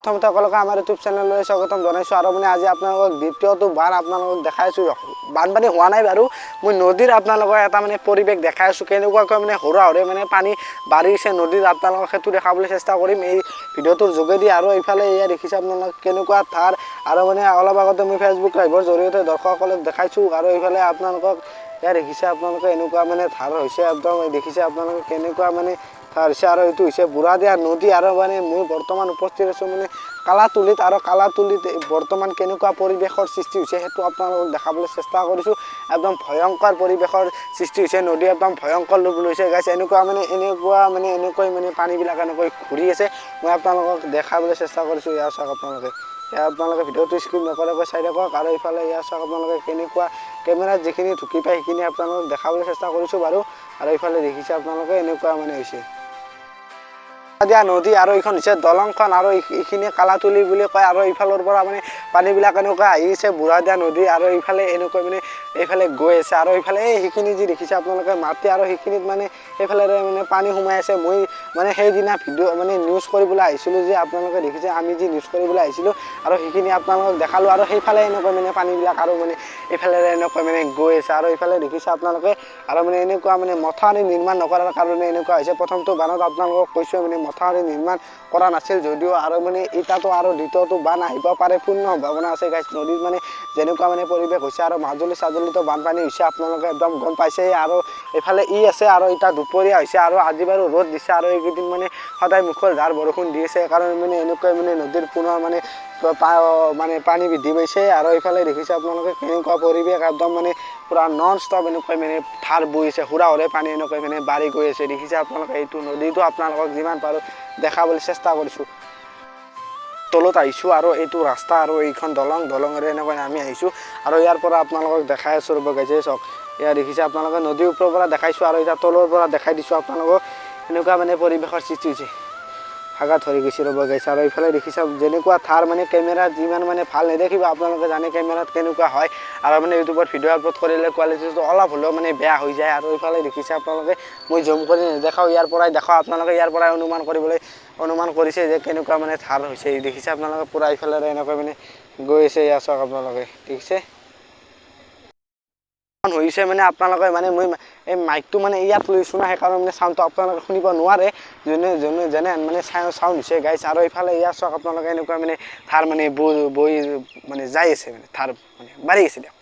প্ৰথমতে সকলোকে আমাৰ ইউটিউব চেনেললৈ স্বাগতম জনাইছোঁ আৰু মানে আজি আপোনালোকক দ্বিতীয়বাৰ আপোনালোকক দেখাইছোঁ বানপানী হোৱা নাই বাৰু মই নদীৰ আপোনালোকক এটা মানে পৰিৱেশ দেখাই আছোঁ কেনেকুৱাকৈ মানে হুৰাহুৰে মানে পানী বাঢ়িছে নদীত আপোনালোকক সেইটো দেখাবলৈ চেষ্টা কৰিম এই ভিডিঅ'টোৰ যোগেদি আৰু এইফালে এয়া দেখিছে আপোনালোক কেনেকুৱা ধাৰ আৰু মানে অলপ আগতে মই ফেচবুক লাইভৰ জৰিয়তে দৰ্শকসকলক দেখাইছোঁ আৰু এইফালে আপোনালোকক এয়া দেখিছে আপোনালোকে এনেকুৱা মানে ধাৰ হৈছে একদম দেখিছে আপোনালোকে কেনেকুৱা মানে ধাৰ হৈছে আৰু এইটো হৈছে বুঢ়াদিয়া নদী আৰু মানে মই বৰ্তমান উপস্থিত আছোঁ মানে কালাতুলিত আৰু কালাতুলিত বৰ্তমান কেনেকুৱা পৰিৱেশৰ সৃষ্টি হৈছে সেইটো আপোনালোকক দেখাবলৈ চেষ্টা কৰিছোঁ একদম ভয়ংকৰ পৰিৱেশৰ সৃষ্টি হৈছে নদী একদম ভয়ংকৰ ৰূপ লৈছে গাইছে এনেকুৱা মানে এনেকৈ মানে পানীবিলাক এনেকৈ ঘূৰি আছে মই আপোনালোকক দেখাবলৈ চেষ্টা কৰিছোঁ ইয়াৰ চাওক আপোনালোকে আপোনালোকে ভিডিঅ'টো স্কিপ নকৰাকৈ চাই থাকক আৰু এইফালে ইয়াৰ চাওক আপোনালোকে কেনেকুৱা কেমেৰাত যিখিনি ঢুকি পায় সেইখিনি আপোনালোকক দেখাবলৈ চেষ্টা কৰিছোঁ বাৰু আৰু এইফালে দেখিছে আপোনালোকে এনেকুৱা মানে হৈছে দিয়া নদী আৰু এইখন হৈছে দলংখন আৰু এইখিনি কালাতুলি বুলি কয় আৰু এইফালৰ পৰা মানে পানীবিলাক এনেকুৱা আহিছে বুঢ়াদিয়া নদী আৰু এইফালে এনেকৈ মানে এইফালে গৈ আছে আৰু এইফালে সেইখিনি যি দেখিছে আপোনালোকে মাটি আৰু সেইখিনিত মানে সেইফালে মানে পানী সোমাই আছে মই মানে সেইদিনা ভিডিঅ' মানে নিউজ কৰিবলৈ আহিছিলোঁ যে আপোনালোকে দেখিছে আমি যি নিউজ কৰিবলৈ আহিছিলোঁ আৰু সেইখিনি আপোনালোকক দেখালোঁ আৰু সেইফালে এনেকৈ মানে পানীবিলাক আৰু মানে এইফালে এনেকৈ মানে গৈ আছে আৰু এইফালে দেখিছে আপোনালোকে আৰু মানে এনেকুৱা মানে মথাউৰি নিৰ্মাণ নকৰাৰ কাৰণে এনেকুৱা হৈছে প্ৰথমটো বানত আপোনালোকক কৈছোঁ মানে মথাউৰি নিৰ্মাণ কৰা নাছিল যদিও আৰু মানে এটাতো আৰু দ্বিতীয়টো বান আহিব পাৰে পূৰ্ণ সম্ভাৱনা আছে গাইছ নদীত মানে যেনেকুৱা মানে পৰিৱেশ হৈছে আৰু মাজুলী চাজুলীতো বানপানী হৈছে আপোনালোকে একদম গম পাইছে আৰু এইফালে আছে আৰু এতিয়া দুপৰীয়া হৈছে আৰু আজি বাৰু ৰ'দ দিছে আৰু এইকেইদিন মানে সদায় মুখলধাৰ বৰষুণ দি আছে সেইকাৰণে মানে এনেকৈ মানে নদীৰ পুনৰ মানে পানী বৃদ্ধি পাইছে আৰু এইফালে দেখিছে আপোনালোকে কেনেকুৱা পৰিৱেশ একদম মানে পূৰা নন ষ্টপ এনেকৈ মানে ধাৰ বৈ আছে হুৰাহুৰে পানী এনেকৈ মানে বাঢ়ি গৈ আছে দেখিছে আপোনালোকে এইটো নদীটো আপোনালোকক যিমান পাৰোঁ দেখাবলৈ চেষ্টা কৰিছোঁ তলত আহিছোঁ আৰু এইটো ৰাস্তা আৰু এইখন দলঙেৰে এনেকৈ নামি আহিছোঁ আৰু ইয়াৰ পৰা আপোনালোকক দেখাই আছোঁ ৰ'ব গাইছে চাওক এয়া দেখিছে আপোনালোকে নদীৰ ওপৰৰ পৰা দেখাইছোঁ আৰু এতিয়া তলৰ পৰা দেখাই দিছোঁ আপোনালোকক এনেকুৱা মানে পৰিৱেশৰ সৃষ্টি হৈছে হাগা ধৰি গৈছে ৰ'ব গাইছে আৰু এইফালে দেখিছে যেনেকুৱা ধাৰ মানে কেমেৰাত যিমান মানে ভাল নেদেখিব আপোনালোকে জানে কেমেৰাত কেনেকুৱা হয় আৰু মানে ইউটিউবত ভিডিঅ' আপলোড কৰিলে কোৱালিটিটো অলপ হ'লেও মানে বেয়া হৈ যায় আৰু এইফালে দেখিছে আপোনালোকে মই জুম কৰি নেদেখাওঁ ইয়াৰ পৰাই দেখাওঁ আপোনালোকে ইয়াৰ পৰাই অনুমান কৰিছে যে কেনেকুৱা মানে ধাৰ হৈছে দেখিছে আপোনালোকে পূৰা এইফালে এনেকৈ মানে গৈ আছে ইয়াৰ চাওক আপোনালোকে দেখিছে হৈছে মানে আপোনালোকে মানে মই এই মাইকটো মানে ইয়াত লৈছোঁ না সেইকাৰণে মানে চাউণ্ডটো আপোনালোকে শুনিব নোৱাৰে যেনে মানে চাউণ্ড হৈছে গাইছ আৰু এইফালে ইয়াৰ চাওক আপোনালোকে এনেকুৱা মানে ধাৰ মানে বৈ মানে যাই আছে মানে ধাৰ মানে বাঢ়ি আছে দিয়ক